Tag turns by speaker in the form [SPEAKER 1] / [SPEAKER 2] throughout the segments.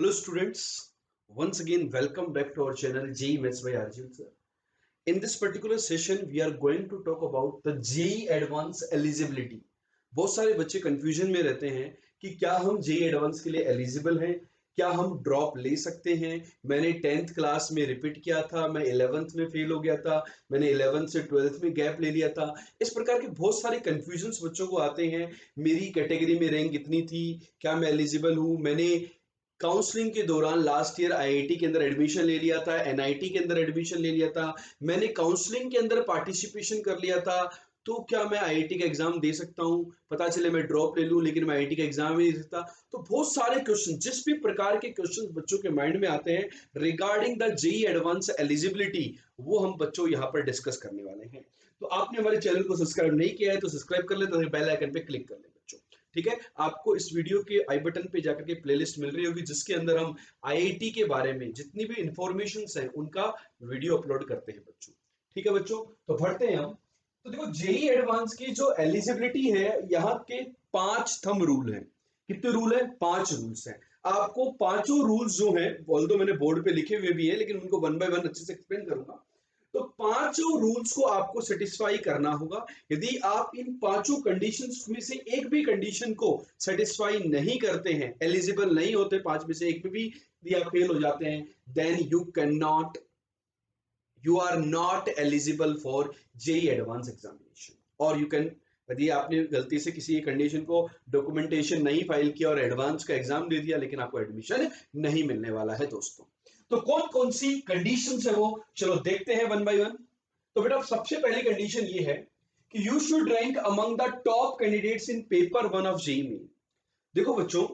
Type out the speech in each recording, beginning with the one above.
[SPEAKER 1] Hello students, once again welcome back to our channel JEE Maths by Arjun sir. In this particular session we are going to talk about the JEE Advanced eligibility. बहुत सारे बच्चे confusion में रहते हैं कि क्या हम JEE Advanced के लिए एलिजिबल हैं, क्या हम ड्रॉप ले सकते हैं। मैंने 10th क्लास में रिपीट किया था, मैं 11th में फेल हो गया था, मैंने 11th से 12th में गैप ले लिया था। इस प्रकार के बहुत सारे कंफ्यूजन्स बच्चों को आते हैं। मेरी कैटेगरी में रैंक इतनी थी, क्या मैं एलिजिबल हूँ। मैंने काउंसलिंग के दौरान लास्ट ईयर आईआईटी के अंदर एडमिशन ले लिया था, एनआईटी के अंदर एडमिशन ले लिया था, मैंने काउंसलिंग के अंदर पार्टिसिपेशन कर लिया था, तो क्या मैं आईआईटी का एग्जाम दे सकता हूं। पता चले मैं ड्रॉप ले लूं लेकिन मैं आईआईटी का एग्जाम ही नहीं दे सकता। तो बहुत सारे क्वेश्चन, जिस भी प्रकार के क्वेश्चन बच्चों के माइंड में आते हैं regarding the JEE advance eligibility, वो हम बच्चों यहां पर डिस्कस करने वाले हैं। तो आपने हमारे चैनल को सब्सक्राइब नहीं किया है तो सब्सक्राइब कर ले, तो बेल आइकन पे क्लिक कर ले बच्चों। ठीक है, आपको इस वीडियो के आई बटन पे जाकर के प्लेलिस्ट मिल रही होगी जिसके अंदर हम आईआईटी के बारे में जितनी भी इंफॉर्मेशन है उनका वीडियो अपलोड करते हैं बच्चों। ठीक है बच्चों, तो बढ़ते हैं हम। तो देखो जेईई एडवांस की जो एलिजिबिलिटी है, यहाँ के 5 थंब रूल हैं। कितने रूल हैं? 5 रूल्स हैं। आपको पांचों रूल्स जो हैं, ऑल्दो मैंने बोर्ड पे लिखे हुए भी हैं लेकिन उनको वन बाय वन अच्छे से एक्सप्लेन करूंगा। तो पांचों रूल्स को आपको सेटिस्फाई करना होगा। यदि आप इन पांचों कंडीशंस में से एक भी कंडीशन को सेटिस्फाई नहीं करते हैं, एलिजिबल नहीं होते, 5 में से एक में भी यदि आप फेल हो जाते हैं, then you are not eligible for JEE advanced examination। और you can, यदि आपने गलती से किसी कंडीशन को डॉक्यूमेंटेशन नहीं फाइल किया और एडवांस का एग्जाम दे दिया लेकिन आपको एडमिशन नहीं मिलने वाला है दोस्तों। तो कौन कौन सी कंडीशंस है वो चलो देखते हैं वन बाय वन। तो बेटा सबसे पहली कंडीशन ये है कि you should rank among the top candidates in paper 1 of JEE main. देखो बच्चों,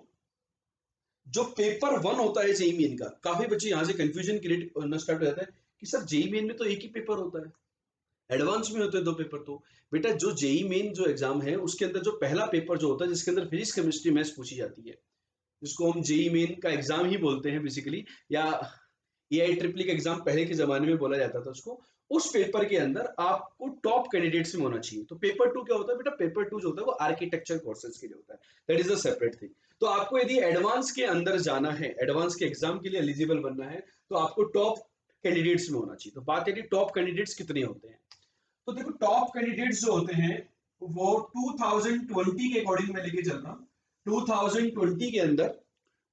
[SPEAKER 1] जो पेपर 1 होता है जेईई मेन का, काफी बच्चे यहां से कंफ्यूजन क्रिएट होना स्टार्ट हो जाता है कि सर जेईई मेन में तो एक ही पेपर होता है, एडवांस में होते हैं 2 पेपर। तो बेटा जो जेईई मेन जो एग्जाम है उसके अंदर जो पहला पेपर जो होता है जिसके अंदर फिजिक्स केमिस्ट्री मैथ्स पूछी जाती है, जिसको हम जेईई मेन का एग्जाम ही बोलते हैं बेसिकली, या एआई ट्रिपल का एग्जाम पहले के जमाने में बोला जाता था उसको। उस पेपर के अंदर आपको टॉप कैंडिडेट्स में होना चाहिए। तो पेपर 2 क्या होता है बेटा? पेपर 2 जो होता है वो आर्किटेक्चर कोर्सेज के लिए होता है, that is a separate thing. तो आपको यदि एडवांस के अंदर जाना है, एडवांस के एग्जाम के लिए एलिजिबल बनना है, तो आपको टॉप कैंडिडेट्स में होना चाहिए। तो बात है कि टॉप कैंडिडेट्स कितने होते हैं। तो देखो टॉप कैंडिडेट्स जो होते हैं वो 2020 के अकॉर्डिंग मैं लेके चल रहा हूं। 2020 के अंदर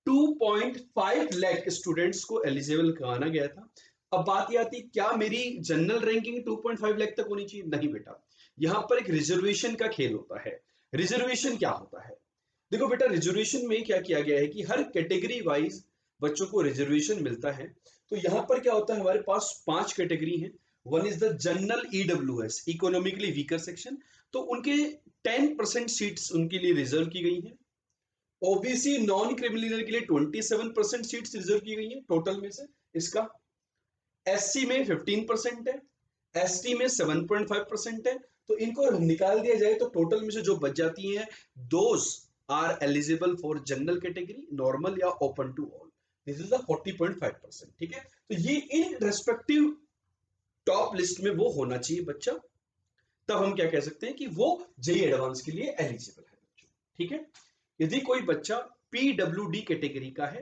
[SPEAKER 1] 2.5 लाख स्टूडेंट्स को एलिजिबल कराना गया था। अब बात यह आती, क्या मेरी जनरल रैंकिंग 2.5 लाख तक होनी चाहिए? नहीं बेटा, यहां पर एक रिजर्वेशन का खेल होता है। रिजर्वेशन क्या होता है? देखो बेटा, रिजर्वेशन में क्या किया गया है कि हर कैटेगरी वाइज बच्चों को रिजर्वेशन मिलता है। तो यहां पर क्या होता है, हमारे पास 5 कैटेगरी हैं। One is the general EWS, economically weaker section. तो उनके 10% सीट्स उनके लिए रिजर्व की गई हैं। ओबीसी नॉन क्रिमिनल के लिए 27% सीट्स रिजर्व की गई हैं टोटल में से इसका। एससी में 15% है, एसटी में 7.5% है। तो इनको निकाल दिया जाए तो टोटल में से जो बच जाती हैं, those are eligible for general category, normal या open to all. This is the 40.5%। ठीक है, तो ये इन रेस्पेक्टिव टॉप लिस्ट में वो होना चाहिए बच्चा, तब हम क्या कह सकते हैं कि वो जेईई एडवांस के लिए एलिजिबल है बच्चों। ठीक है, यदि कोई बच्चा पीडब्ल्यूडी कैटेगरी का है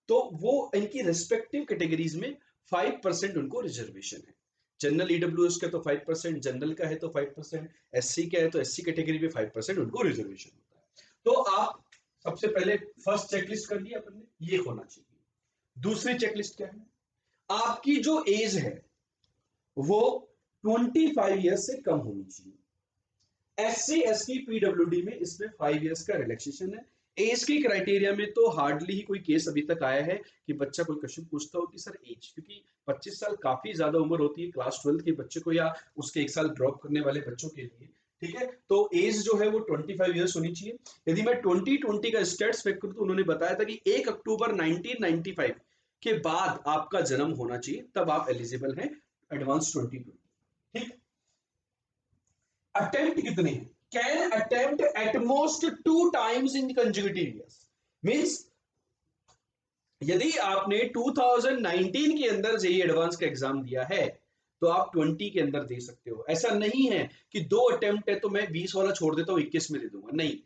[SPEAKER 1] तो वो इनकी रेस्पेक्टिव कैटेगरीज में 5% उनको रिजर्वेशन है। जनरल ईडब्ल्यूएस का तो 5%, जनरल का है तो 5%, एससी का है तो एससी कैटेगरी में 5% उनको रिजर्वेशन होता है। तो आप सबसे पहले फर्स्ट चेकलिस्ट कर लिया अपन ने, ये होना चाहिए। दूसरी चेकलिस्ट क्या है? आपकी जो एज है वो 25 ईयर्स से कम होनी चाहिए। एससी एसटी पीडब्ल्यूडी में इसमें 5 ईयर्स का रिलैक्सेशन है। एज की क्राइटेरिया में तो हार्डली ही कोई केस अभी तक आया है कि बच्चा कोई क्वेश्चन पूछता हो कि सर एज, क्योंकि 25 साल काफी ज्यादा उम्र होती है क्लास 12 के बच्चे को या उसके 1 साल ड्रॉप करने वाले बच्चों के लिए। ठीक है, तो एज जो है वो 25 ईयर्स होनी चाहिए। यदि मैं 2020 का स्टेट्स चेक करूं तो उन्होंने बताया था कि 1 अक्टूबर 1995 के बाद आपका जन्म होना चाहिए, तब आप एलिजिबल हैं एडवांस 2020। ठीक, अटेम्प्ट कितने हैं? Can attempt at most 2 times in consecutive years. Means यदि आपने 2019 के अंदर जेईई एडवांस का एग्जाम दिया है तो आप 20 के अंदर दे सकते हो। ऐसा नहीं है कि 2 अटेम्प्ट है तो मैं 20 वाला छोड़ देता हूं 21 में दे दूंगा, नहीं।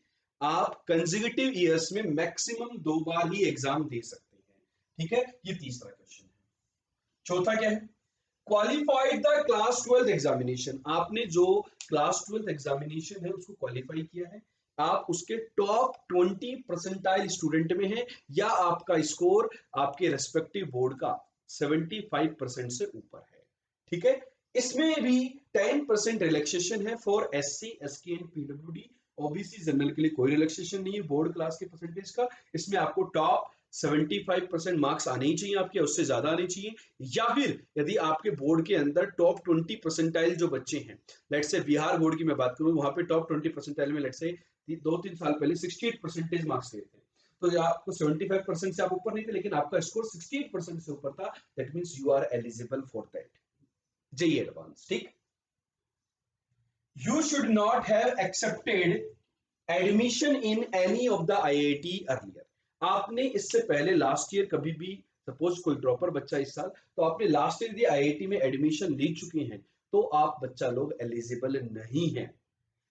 [SPEAKER 1] आप कंसेक्यूटिव ईयर्स में मैक्सिमम 2 बार ही एग्जाम दे सकते हैं। ठीक है, ये तीसरा क्वेश्चन है। चौथा क्या है, qualified the class 12th examination, आपने जो क्लास 12th एग्जामिनेशन है उसको क्वालिफाई किया है, आप उसके टॉप 20 परसेंटाइल स्टूडेंट में हैं, या आपका स्कोर आपके रेस्पेक्टिव बोर्ड का 75% से ऊपर है। ठीक है, इसमें भी 10% रिलैक्सेशन है for SC, ST and PWD. OBC general के लिए कोई रिलैक्सेशन नहीं है बोर्ड क्लास के परसेंटेज का। इसमें आपको टॉप 75% मार्क्स आने ही चाहिए आपके, उससे ज्यादा आने चाहिए। या फिर यदि आपके बोर्ड के अंदर टॉप 20 परसेंटाइल जो बच्चे हैं, लेट से बिहार बोर्ड की मैं बात करूं, वहां पे टॉप 20 परसेंटाइल में लेट से 2-3 साल पहले 68% मार्क्स गए थे, तो आपको 75% से आप ऊपर नहीं थे, लेकिन आपका स्कोर 68% से ऊपर था, that means you are eligible for that JEE advance. ठीक, you should not have accepted admission in any of the IIT earlier, आपने इससे पहले लास्ट ईयर कभी भी, सपोज कोई ड्रॉपर बच्चा इस साल, तो आपने लास्ट ईयर यदि आईआईटी में एडमिशन ले चुके हैं तो आप बच्चा लोग एलिजिबल नहीं है।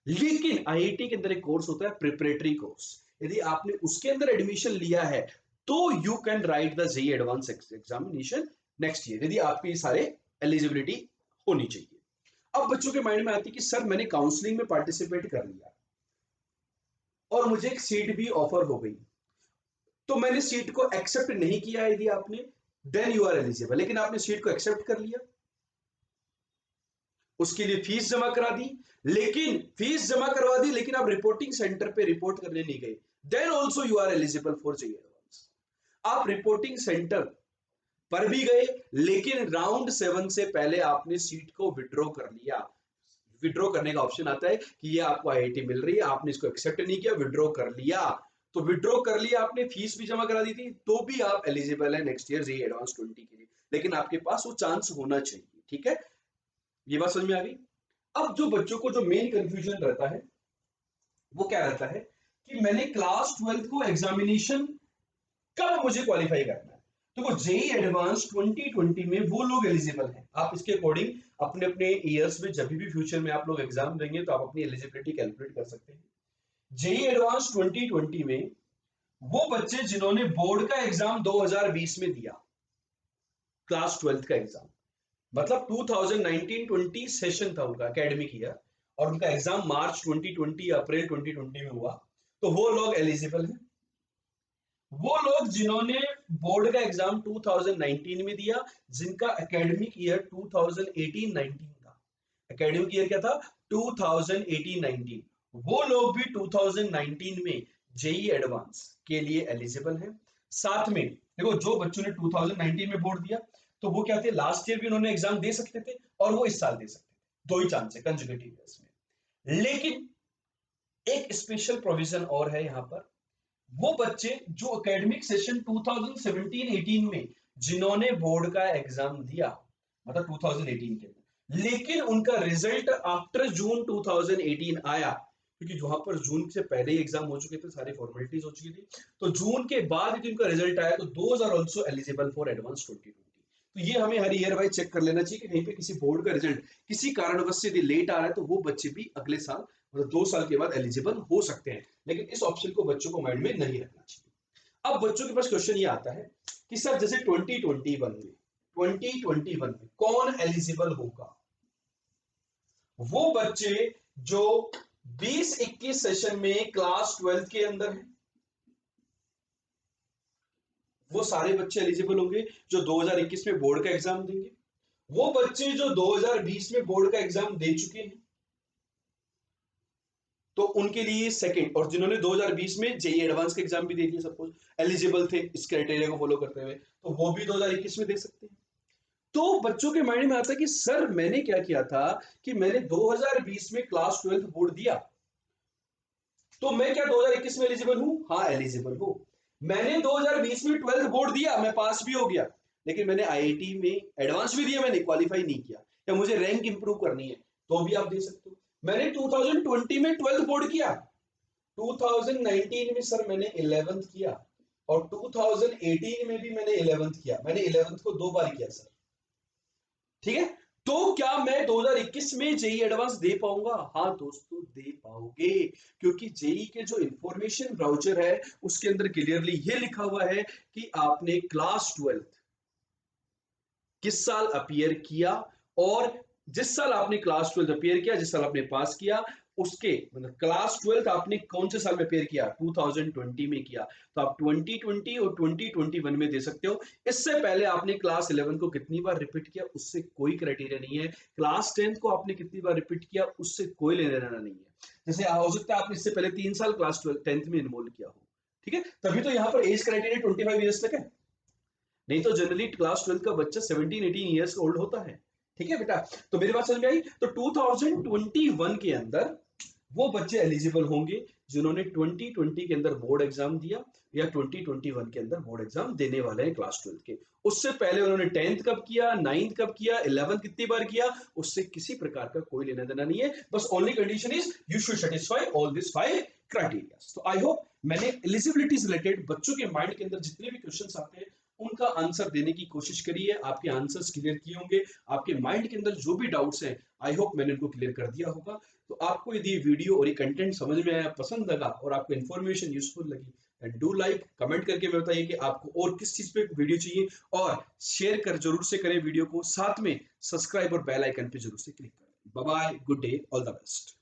[SPEAKER 1] लेकिन आईआईटी के अंदर एक कोर्स होता है प्रिपरेटरी कोर्स, यदि आपने उसके अंदर एडमिशन लिया है तो you can write the JEE advance examination next year, यदि आपकी सारे एलिजिबिलिटी होनी चाहिए। अब बच्चों के माइंड में आती है कि सर मैंने काउंसलिंग में पार्टिसिपेट कर लिया और मुझे एक सीट भी ऑफर हो गई, तो मैंने सीट को एक्सेप्ट नहीं किया यदि आपने, देन यू आर एलिजिबल। लेकिन आपने सीट को एक्सेप्ट कर लिया, उसके लिए फीस जमा करा दी, लेकिन फीस जमा करवा दी लेकिन आप रिपोर्टिंग सेंटर पे रिपोर्ट करने नहीं गए, then also you are eligible for JEE advance. आप रिपोर्टिंग सेंटर पर भी गए लेकिन राउंड 7 से पहले आपने सीट को विड्रॉ कर लिया, विड्रॉ करने का ऑप्शन आता है कि ये आपको आईआईटी मिल रही है, आपने इसको एक्सेप्ट नहीं किया, विड्रॉ कर लिया, तो विड्रॉ कर लिया आपने, फीस भी जमा करा दी थी, तो भी आप एलिजिबल है नेक्स्ट ईयर जेईई एडवांस 20 के लिए, लेकिन आपके पास वो चांस होना चाहिए। ठीक है, ये बात समझ में आ गई। अब जो बच्चों को जो मेन कंफ्यूजन रहता है वो क्या रहता है कि मैंने क्लास 12th को एग्जामिनेशन कब मुझे क्वालिफाई करना है, तो वो जेईई एडवांस 2020 में वो लोग एलिजिबल हैं। आप इसके अकॉर्डिंग अपने अपने ईयर्स में जब भी फ्यूचर में आप लोग एग्जाम देंगे तो आप अपनी एलिजिबिलिटी कैलकुलेट कर सकते हैं। जेईई एडवांस 2020 में वो बच्चे जिन्होंने बोर्ड का एग्जाम 2020 में दिया, क्लास 12th का एग्जाम, मतलब 2019-20 सेशन था उनका एकेडमिक ईयर, और उनका एग्जाम मार्च 2020 अप्रैल 2020 में हुआ, तो वो लोग एलिजिबल हैं। वो लोग जिन्होंने बोर्ड का एग्जाम 2019 में दिया, जिनका एकेडमिक ईयर 2018-19 था, एकेडमिक ईयर क्या था 2018-19, वो लोग भी 2019 में जेईई एडवांस के लिए एलिजिबल हैं। साथ में देखो जो बच्चों ने 2019 में बोर्ड दिया तो वो क्या थे, लास्ट ईयर भी उन्होंने एग्जाम दे सकते थे और वो इस साल दे सकते थे, दो ही चांस है कंसेक्यूटिव ईयर्स में। लेकिन एक स्पेशल प्रोविजन और है यहाँ पर, वो बच्चे जो एकेडमिक सेशन 2017-18 में जिन्होंने बोर्ड का एग्जाम दिया, मतलब 2018 के अंदर, लेकिन उनका रिजल्ट आफ्टर जून 2018 आया, क्योंकि वहां पर जून से पहले ही एग्जाम हो चुके थे, सारी फॉर्मेलिटीज हो चुकी थी, तो जून के बाद यदि उनका रिजल्ट आया तो those are also eligible for advance 2020। तो ये हमें हर ईयर वाइज चेक कर लेना चाहिए कि कहीं पे किसी बोर्ड का रिजल्ट किसी कारणवश से यदि लेट आ रहा है तो वो बच्चे भी अगले साल मतलब 2 साल के बाद एलिजिबल हो सकते हैं, लेकिन इस ऑप्शन को बच्चों को माइंड में नहीं रखना चाहिए। अब बच्चों के पास क्वेश्चन ये आता है कि सर जैसे 2021 में कौन एलिजिबल होगा, वो बच्चे जो 20-21 सेशन में क्लास 12th के अंदर है, वो सारे बच्चे एलिजिबल होंगे जो 2021 में बोर्ड का एग्जाम देंगे। वो बच्चे जो 2020 में बोर्ड का एग्जाम दे चुके हैं तो उनके लिए सेकंड, और जिन्होंने 2020 में जेईई एडवांस के एग्जाम भी दे दिए, सपोज एलिजिबल थे इस क्राइटेरिया को फॉलो करते हुए, तो वो भी 2021 में दे सकते हैं। तो बच्चों के माइंड में आता है कि सर मैंने क्या किया था कि मैंने 2020 में क्लास 12th बोर्ड दिया, तो मैं क्या 2021 में एलिजिबल हूं? हाँ एलिजिबल हूं। मैंने 2020 में 12th बोर्ड दिया, मैं पास भी हो गया, लेकिन मैंने आईआईटी में एडवांस भी दिया, मैंने क्वालिफाई नहीं किया, या मुझे रैंक इंप्रूव करनी है, तो भी आप दे सकते हो। मैंने 2020 में 12th बोर्ड किया, 2019 में सर मैंने 11th किया, और 2018 में भी मैंने 11th किया, मैंने 11th को 2 बार किया सर, ठीक है, तो क्या मैं 2021 में जेई एडवांस दे पाऊंगा? हाँ दोस्तों, दे पाओगे, क्योंकि जेई के जो इंफॉर्मेशन ब्राउचर है उसके अंदर क्लियरली ये लिखा हुआ है कि आपने क्लास 12 किस साल अपीयर किया, और जिस साल आपने क्लास 12 अपीयर किया, जिस साल आपने पास किया, उसके मतलब क्लास 12 आपने कौन से साल में अपीयर किया? 2020 में किया, तो आप 2020 और 2021 में दे सकते हो। इससे पहले आपने क्लास 11 को कितनी बार रिपीट किया, उससे कोई क्राइटेरिया नहीं है। क्लास 10 को आपने कितनी बार रिपीट किया, उससे कोई लेना देना नहीं है। जैसे हो सकता है आपने इससे पहले 3 साल क्लास 12 10th में इन्वॉल्व किया हो, ठीक है, तभी तो यहाँ पर एज क्राइटेरिया 25 ईयर्स तक है। नहीं तो जनरली क्लास 12 का बच्चा 17-18 ईयर्स ओल्ड होता है। ठीक है बेटा, तो मेरी बात समझ में आई? तो 2021 के अंदर वो बच्चे एलिजिबल होंगे जिन्होंने 2020 के अंदर बोर्ड एग्जाम दिया या 2021 के अंदर बोर्ड एग्जाम देने वाले हैं क्लास 12 के। उससे पहले उन्होंने 10th कब किया, 9th कब किया, 11th कितनी बार किया, उससे किसी प्रकार का कोई लेना देना नहीं है। बस only condition is you should satisfy all this 5 criteria. तो आई होप मैंने एलिजिबिलिटी से रिलेटेड बच्चों के माइंड के अंदर जितने भी क्वेश्चंस आते हैं उनका आंसर देने की कोशिश करी है। आपके आंसर्स क्लियर किए होंगे, आपके माइंड के अंदर जो भी डाउट्स हैं आई होप मैंने उनको क्लियर कर दिया होगा। तो आपको यदि ये वीडियो और ये कंटेंट समझ में आया, पसंद लगा और आपको इन्फॉर्मेशन यूजफुल लगी, एंड डू लाइक, कमेंट करके बताइए कि आपको और किस चीज पे वीडियो चाहिए, और शेयर कर जरूर से करें वीडियो को, साथ में सब्सक्राइब और बेल आइकन पे जरूर से क्लिक करें। Bye bye, good day, all the best.